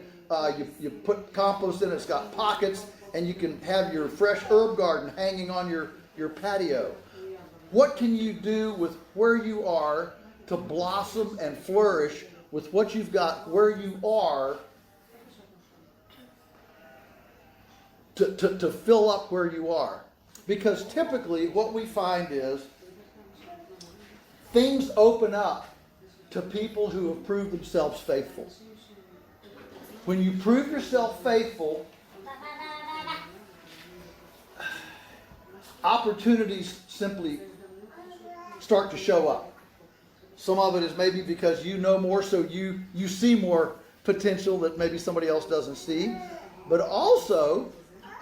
A: you put compost in, it's got pockets, and you can have your fresh herb garden hanging on your patio. What can you do with where you are to blossom and flourish with what you've got where you are to fill up where you are? Because typically what we find is things open up to people who have proved themselves faithful. When you prove yourself faithful, opportunities simply start to show up. Some of it is maybe because you know more, so you see more potential that maybe somebody else doesn't see. But also,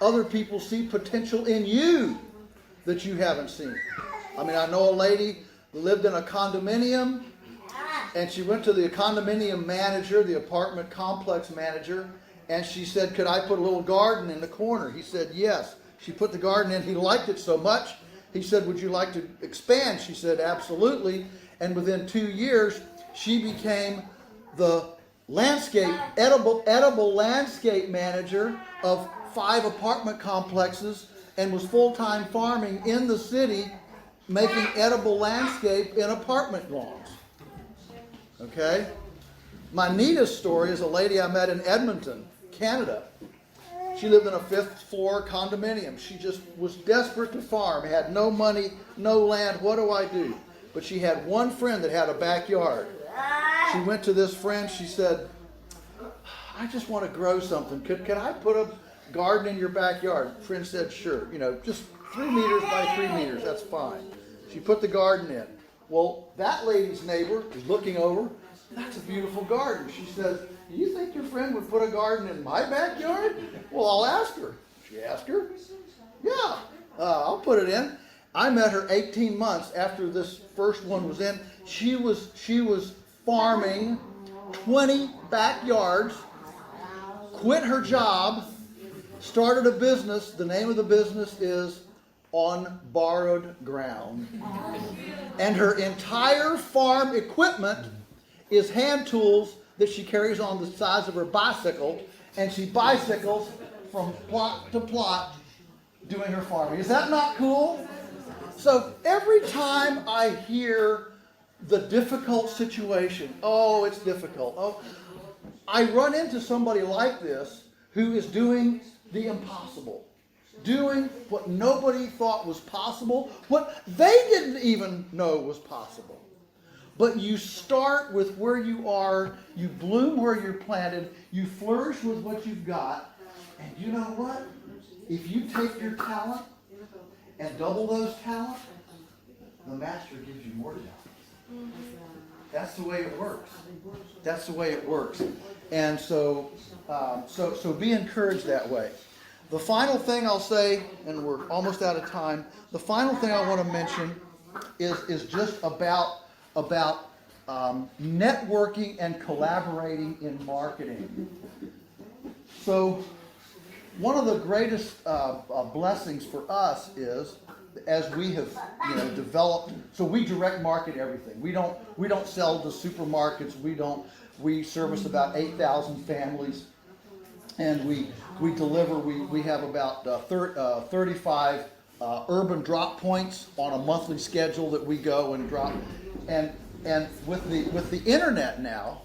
A: other people see potential in you that you haven't seen. I mean, I know a lady who lived in a condominium, and she went to the condominium manager, the apartment complex manager, and she said, "Could I put a little garden in the corner?" He said, "Yes." She put the garden in. He liked it so much. He said, "Would you like to expand?" She said, "Absolutely." And within 2 years, she became the edible landscape manager of 5 apartment complexes and was full-time farming in the city, making edible landscape in apartment lawns. Okay? My neatest story is a lady I met in Edmonton, Canada. She lived in a 5th floor condominium. She just was desperate to farm, had no money, no land. What do I do? But she had one friend that had a backyard. She went to this friend. She said, "I just want to grow something. Can I put a garden in your backyard?" The friend said, "Sure. You know, just 3 meters by 3 meters. That's fine." She put the garden in. Well, that lady's neighbor is looking over. "That's a beautiful garden." She says, "Do you think your friend would put a garden in my backyard?" "Well, I'll ask her." She asked her. "Yeah, I'll put it in." I met her 18 months after this first one was in. She was farming 20 backyards, quit her job, started a business. The name of the business is On Borrowed Ground. And her entire farm equipment is hand tools that she carries on the sides of her bicycle, and she bicycles from plot to plot doing her farming. Is that not cool? So every time I hear the difficult situation, "Oh, it's difficult," "Oh," I run into somebody like this who is doing the impossible, doing what nobody thought was possible, what they didn't even know was possible. But you start with where you are, you bloom where you're planted, you flourish with what you've got, and you know what? If you take your talent and double those talents, the master gives you more talent. That's the way it works. That's the way it works. And so be encouraged that way. The final thing I'll say, and we're almost out of time, the final thing I want to mention is just about networking and collaborating in marketing. So one of the greatest blessings for us is, as we have developed, so we direct market everything. We don't sell to supermarkets. We service about 8,000 families, and we deliver. We have about 35 urban drop points on a monthly schedule that we go and drop. And with the internet now,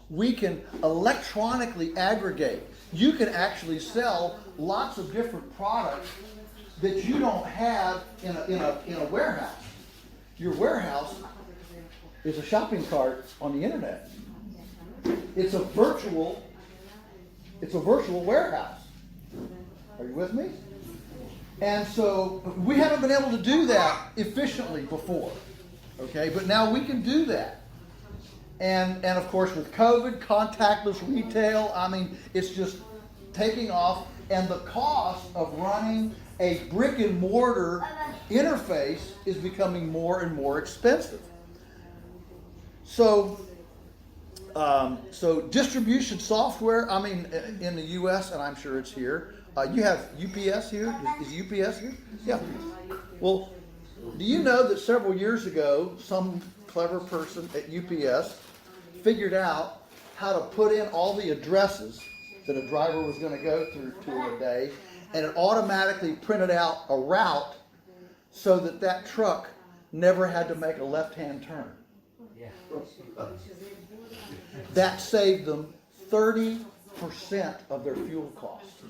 A: we can electronically aggregate. You can actually sell lots of different products that you don't have in a warehouse. Your warehouse is a shopping cart on the internet. It's a virtual warehouse. Are you with me? And so we haven't been able to do that efficiently before. Okay, but now we can do that. And of course with COVID, contactless retail, I mean, it's just taking off, and the cost of running a brick and mortar interface is becoming more and more expensive. So distribution software, I mean, in the US, and I'm sure it's here, you have UPS here? Is UPS here? Yeah. Well, do you know that several years ago, some clever person at UPS figured out how to put in all the addresses that a driver was going to go through to in a day, and it automatically printed out a route so that truck never had to make a left-hand turn.
E: Yeah.
A: That saved them 30% of their fuel costs.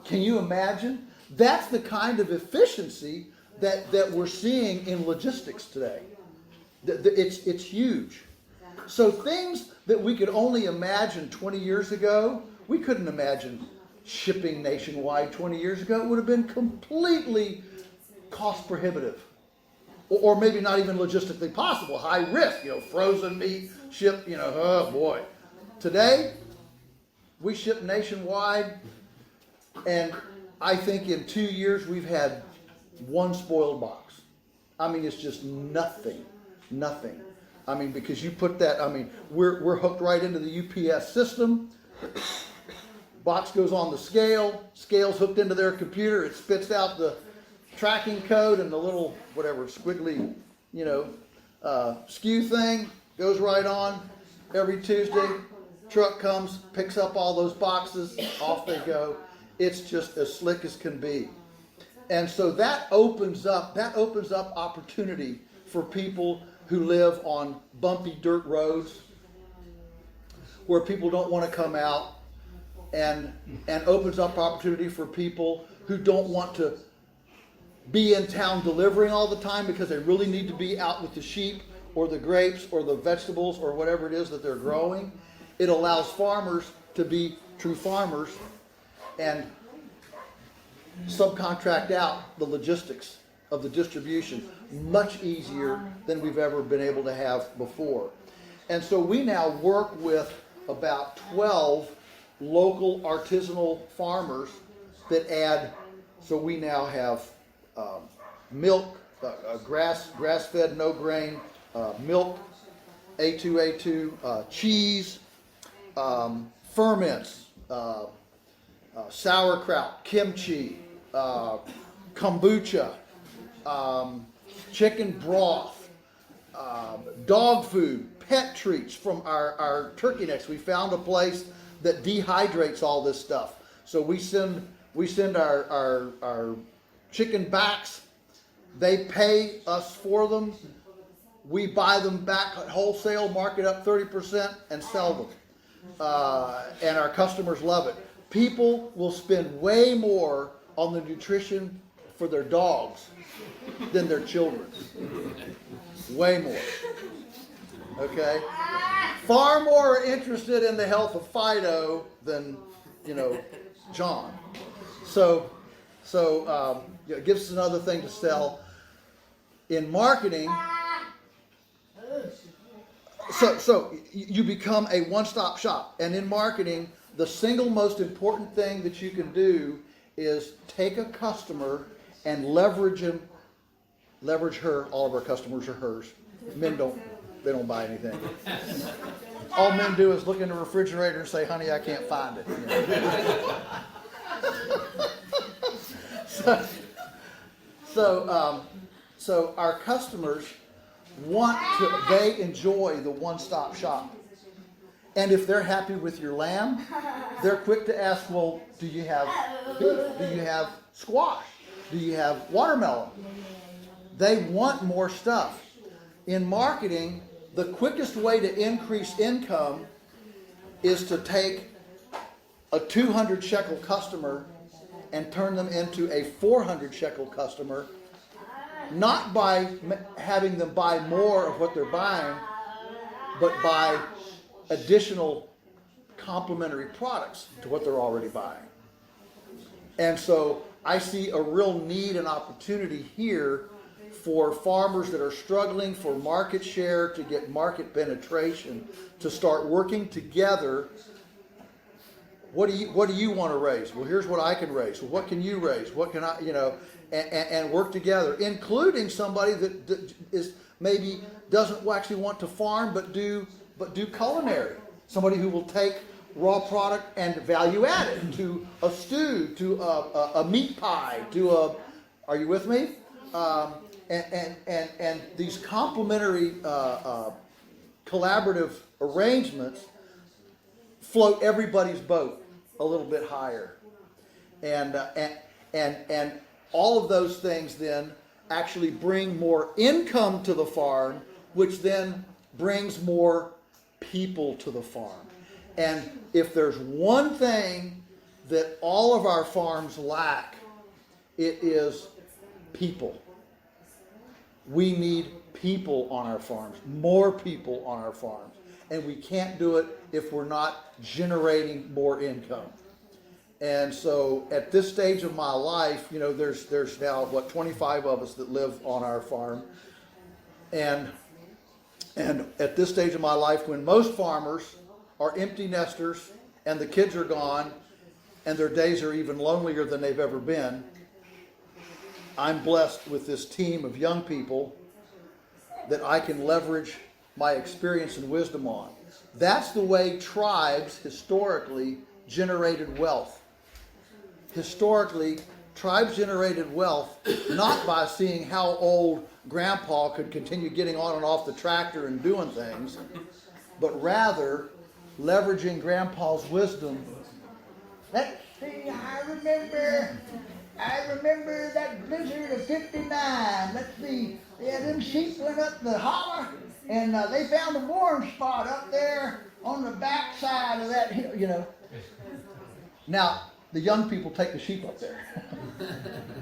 A: Can you imagine? That's the kind of efficiency that we're seeing in logistics today. It's huge. So things that we could only imagine 20 years ago, we couldn't imagine shipping nationwide 20 years ago. It would have been completely cost prohibitive. Or maybe not even logistically possible. High risk, frozen meat, shipped, oh boy. Today, we ship nationwide, and I think in 2 years we've had one spoiled box. I mean, it's just nothing. I mean, because you put that, I mean, we're hooked right into the UPS system. Box goes on the scale's hooked into their computer, it spits out the tracking code and the little, whatever, squiggly, skew thing, goes right on. Every Tuesday, truck comes, picks up all those boxes, off they go. It's just as slick as can be. And so that opens up opportunity for people who live on bumpy dirt roads where people don't want to come out, and opens up opportunity for people who don't want to be in town delivering all the time because they really need to be out with the sheep or the grapes or the vegetables or whatever it is that they're growing. It allows farmers to be true farmers and subcontract out the logistics of the distribution much easier than we've ever been able to have before. And so we now work with about 12 local artisanal farmers that add, so we now have milk, grass-fed, no grain, milk, A2, cheese, ferments, sauerkraut, kimchi, kombucha, chicken broth, dog food, pet treats from our turkey necks. We found a place that dehydrates all this stuff. So we send our chicken backs. They pay us for them. We buy them back at wholesale, mark it up 30%, and sell them. And our customers love it. People will spend way more on the nutrition for their dogs than their children. Way more. Okay? Far more interested in the health of Fido than, John. So it gives us another thing to sell. In marketing, so you become a one-stop shop. And in marketing, the single most important thing that you can do is take a customer and leverage them leverage her. All of our customers are hers. Men don't buy anything. All men do is look in the refrigerator and say, honey, I can't find it. So our customers they enjoy the one-stop shop. And if they're happy with your lamb, they're quick to ask, well, do you have beef? Do you have squash? Do you have watermelon? They want more stuff. In marketing, the quickest way to increase income is to take a 200 shekel customer and turn them into a 400 shekel customer, not by having them buy more of what they're buying, but by additional complementary products to what they're already buying. And so I see a real need and opportunity here for farmers that are struggling for market share, to get market penetration, to start working together. What do you want to raise? Well, here's what I can raise. Well, what can you raise? What can I, and work together, including somebody that is maybe doesn't actually want to farm but do culinary. Somebody who will take raw product and value add it to a stew, to a meat pie, are you with me? And these complementary collaborative arrangements float everybody's boat a little bit higher, and all of those things then actually bring more income to the farm, which then brings more people to the farm. And if there's one thing that all of our farms lack, it is people. We need people on our farms, more people on our farms. And we can't do it if we're not generating more income. And so at this stage of my life, there's now 25 of us that live on our farm. And at this stage of my life, when most farmers are empty nesters and the kids are gone and their days are even lonelier than they've ever been, I'm blessed with this team of young people that I can leverage my experience and wisdom on. That's the way tribes historically generated wealth. Historically, tribes generated wealth not by seeing how old Grandpa could continue getting on and off the tractor and doing things, but rather leveraging Grandpa's wisdom. Let's see, I remember that blizzard of '59. Let's see, them sheep went up the holler, and they found a warm spot up there on the backside of that hill, Now, the young people take the sheep up there.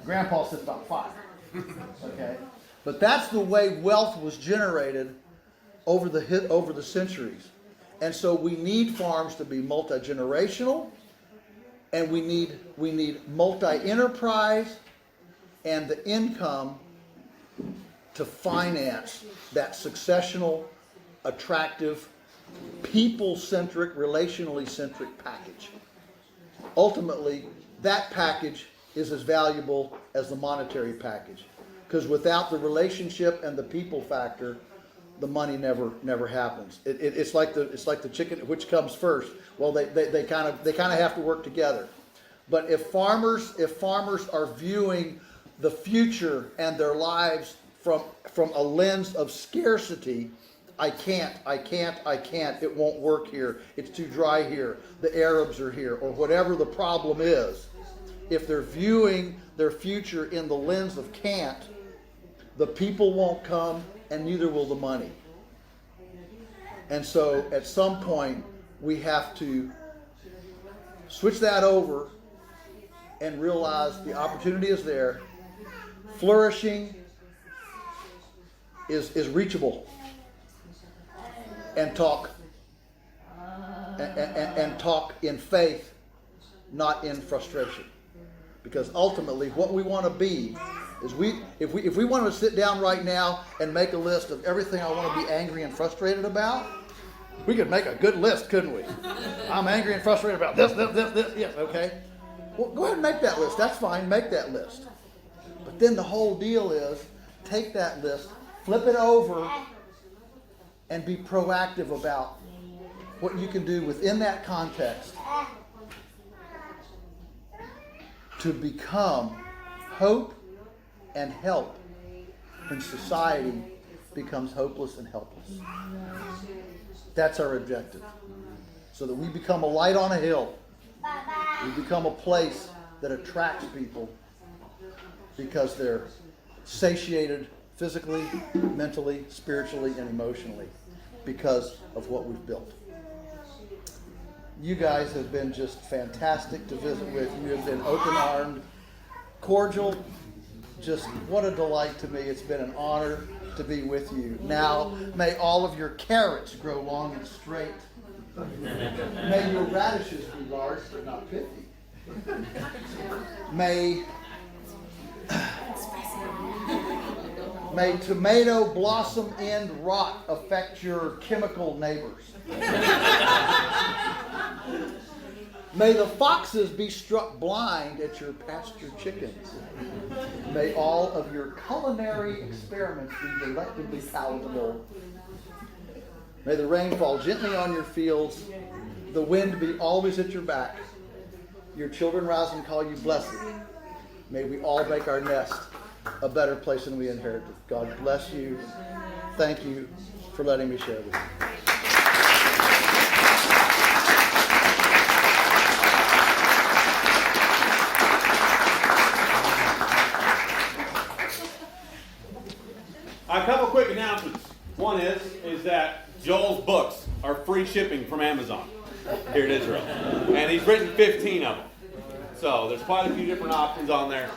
A: Grandpa sits about 5. Okay? But that's the way wealth was generated over the centuries. And so we need farms to be multi-generational, and we need multi-enterprise and the income to finance that successional, attractive, people-centric, relationally centric package. Ultimately, that package is as valuable as the monetary package, because without the relationship and the people factor, the money never happens. It's like the chicken, which comes first. Well, they kind of have to work together. But if farmers are viewing the future and their lives from a lens of scarcity, I can't, it won't work here, it's too dry here, the Arabs are here, or whatever the problem is. If they're viewing their future in the lens of can't, the people won't come and neither will the money. And so at some point we have to switch that over and realize the opportunity is there. Flourishing is reachable. And talk in faith, not in frustration. Because ultimately what we want to be is if we want to sit down right now and make a list of everything I want to be angry and frustrated about, we could make a good list, couldn't we? I'm angry and frustrated about this, yes, okay. Well, go ahead and make that list. That's fine, make that list. But then the whole deal is take that list, flip it over, and be proactive about what you can do within that context to become hope and help when society becomes hopeless and helpless. That's our objective. So that we become a light on a hill. We become a place that attracts people because they're satiated physically, mentally, spiritually, and emotionally because of what we've built. You guys have been just fantastic to visit with. You have been open-armed, cordial. Just what a delight to me. It's been an honor to be with you. Now, may all of your carrots grow long and straight. May your radishes be large but not pithy. May tomato blossom end rot affect your chemical neighbors. May the foxes be struck blind at your pastured chickens. May all of your culinary experiments be delectably palatable. May the rain fall gently on your fields, the wind be always at your back, your children rise and call you blessed. May we all make our nest a better place than we inherited. God bless you. Thank you for letting me share with you.
H: A couple quick announcements. One is that Joel's books are free shipping from Amazon here in Israel. And he's written 15 of them. So there's quite a few different options on there.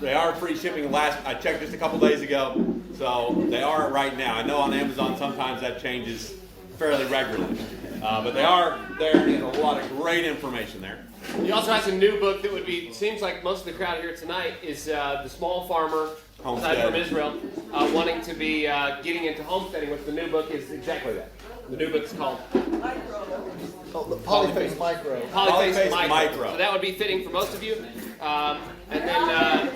H: They are free shipping. I checked just a couple days ago. So they are right now. I know on Amazon sometimes that changes fairly regularly. But they are there, and there's a lot of great information there.
I: He also has a new book that would be, seems like most of the crowd here tonight is the small farmer aside from Israel wanting to be getting into homesteading, which the new book is exactly that. The new book is called
A: Polyface Micro.
I: Polyface Micro. So that would be fitting for most of you. And then,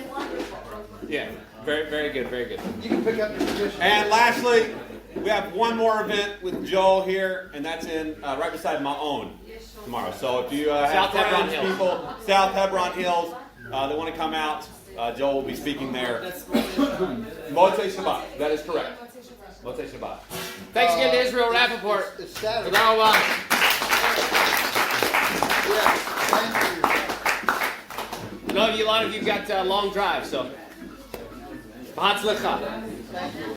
I: yeah, very, very good, very good.
A: You can pick up your position.
H: And lastly, we have one more event with Joel here, and that's in right beside my own tomorrow. So if you have
I: South Hebron
H: friends,
I: Hills.
H: people, South Hebron Hills, that want to come out, Joel will be speaking there. Motzei Shabbat. That is correct. Motzei Shabbat.
I: Thanks again to Israel Rappaport.
A: It's Saturday.
I: Toda raba.
A: Yes, thank you.
I: I know a lot of you got long drives, so. B'hatzlacha.
A: Thank you.